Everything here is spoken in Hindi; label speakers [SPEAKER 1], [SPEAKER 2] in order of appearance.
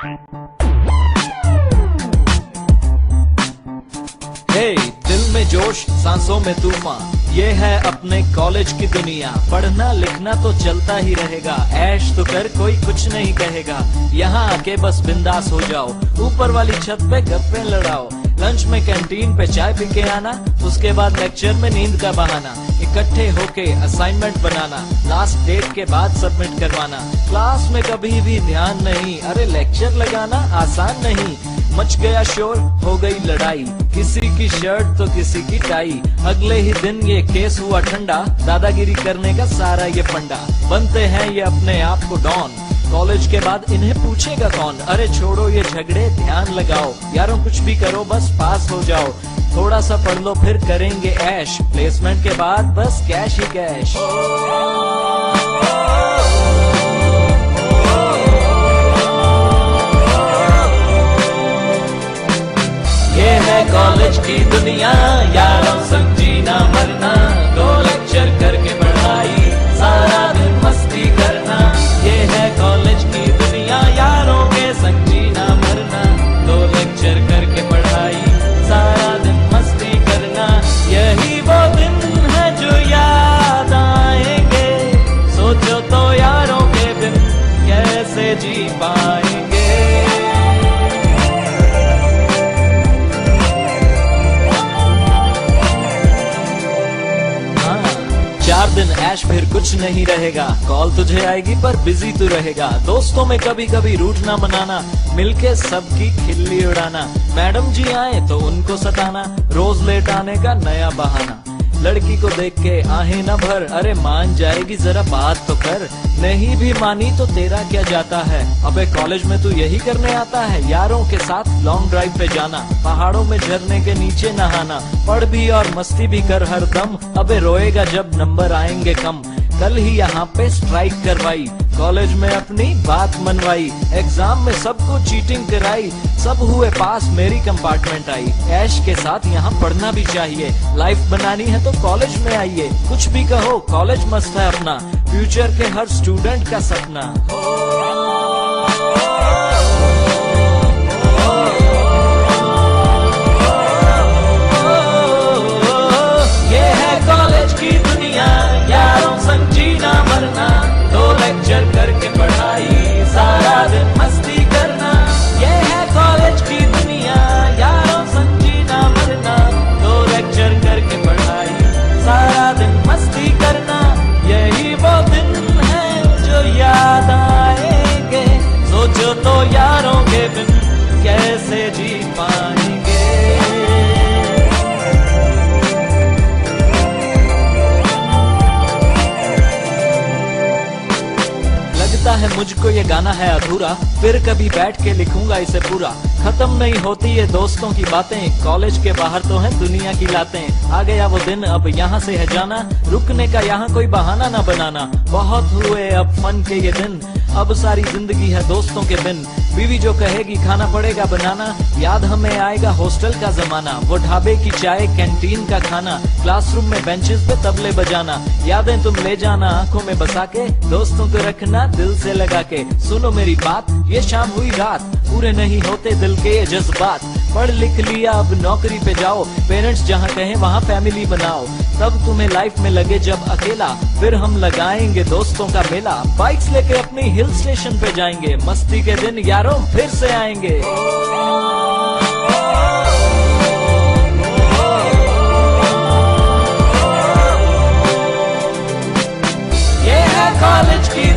[SPEAKER 1] हे दिल में जोश सांसों में तूफान, ये है अपने कॉलेज की दुनिया। पढ़ना लिखना तो चलता ही रहेगा, ऐश तो कर कोई कुछ नहीं कहेगा। यहाँ आके बस बिंदास हो जाओ, ऊपर वाली छत पे गप्पे लड़ाओ। लंच में कैंटीन पे चाय पी के आना, उसके बाद लेक्चर में नींद का बहाना। इकट्ठे होके असाइनमेंट बनाना, लास्ट डेट के बाद सबमिट करवाना। क्लास में कभी भी ध्यान नहीं, अरे लेक्चर लगाना आसान नहीं। मच गया शोर, हो गई लड़ाई, किसी की शर्ट तो किसी की टाई। अगले ही दिन ये केस हुआ ठंडा, दादागिरी करने का सारा ये फंडा। बनते हैं ये अपने आप को डॉन, कॉलेज के बाद इन्हें पूछेगा कौन। अरे छोड़ो ये झगड़े, ध्यान लगाओ यारों, कुछ भी करो बस पास हो जाओ। थोड़ा सा पढ़ लो फिर करेंगे ऐश, प्लेसमेंट के बाद बस कैश ही कैश। ये है कॉलेज की दुनिया, यारों संग जीना मरना। दो लेक्चर करके पढ़ाई, सारा दिन मस्ती करना। ये है कॉलेज की दुनिया, यारों के संग जीना मरना। दो लेक्चर करके पढ़ाई, सारा दिन मस्ती करना। यही वो दिन है जो याद आएंगे, सोचो तो यारों के बिन कैसे जी पाएंगे। चार दिन ऐश फिर कुछ नहीं रहेगा, कॉल तुझे आएगी पर बिजी तू रहेगा। दोस्तों में कभी कभी रूठना मनाना, मिलके सबकी खिल्ली उड़ाना। मैडम जी आए तो उनको सताना, रोज लेट आने का नया बहाना। लड़की को देख के आहें न भर, अरे मान जाएगी जरा बात तो कर। नहीं भी मानी तो तेरा क्या जाता है, अबे कॉलेज में तू यही करने आता है। यारों के साथ लॉन्ग ड्राइव पे जाना, पहाड़ों में झरने के नीचे नहाना। पढ़ भी और मस्ती भी कर हर दम, अबे रोएगा जब नंबर आएंगे कम। कल ही यहाँ पे स्ट्राइक करवाई, कॉलेज में अपनी बात मनवाई। एग्जाम में सबको चीटिंग कराई, सब हुए पास मेरी कंपार्टमेंट आई। ऐश के साथ यहाँ पढ़ना भी चाहिए, लाइफ बनानी है तो कॉलेज में आइए। कुछ भी कहो कॉलेज मस्त है अपना, फ्यूचर के हर स्टूडेंट का सपना। ये है कॉलेज की दुनिया, यारों संग जीना मरना। दो लेक्चर करके पढ़ाई, सारा दिन मस्ती करना। ये है कॉलेज की दुनिया, यारों संग जीना मरना। दो लेक्चर करके पढ़ाई, सारा दिन मस्ती करना। यही वो दिन है जो याद आएंगे, सोचो तो यारों के बिन कैसे जी पाएंगे। लगता है मुझको ये गाना है अधूरा, फिर कभी बैठ के लिखूंगा इसे पूरा। खत्म नहीं होती ये दोस्तों की बातें, कॉलेज के बाहर तो है दुनिया की लातें। आ गया वो दिन, अब यहाँ से है जाना, रुकने का यहाँ कोई बहाना ना बनाना। बहुत हुए अब फन के ये दिन, अब सारी जिंदगी है दोस्तों के बिन। बीवी जो कहेगी खाना पड़ेगा बनाना, याद हमें आएगा हॉस्टल का जमाना। वो ढाबे की चाय, कैंटीन का खाना, क्लासरूम में बेंचेस पे तबले बजाना। यादें तुम ले जाना आंखों में बसा के, दोस्तों को रखना दिल से लगा के। सुनो मेरी बात, ये शाम हुई रात, पूरे नहीं होते दिल के ये जज्बात। पढ़ लिख लिया अब नौकरी पे जाओ, पेरेंट्स जहाँ कहें वहाँ फैमिली बनाओ। तब तुम्हें लाइफ में लगे जब अकेला, फिर हम लगाएंगे दोस्तों का मेला। बाइक्स लेके अपनी हिल स्टेशन पे जाएंगे, मस्ती के दिन यारों फिर से आएंगे। ये है कॉलेज की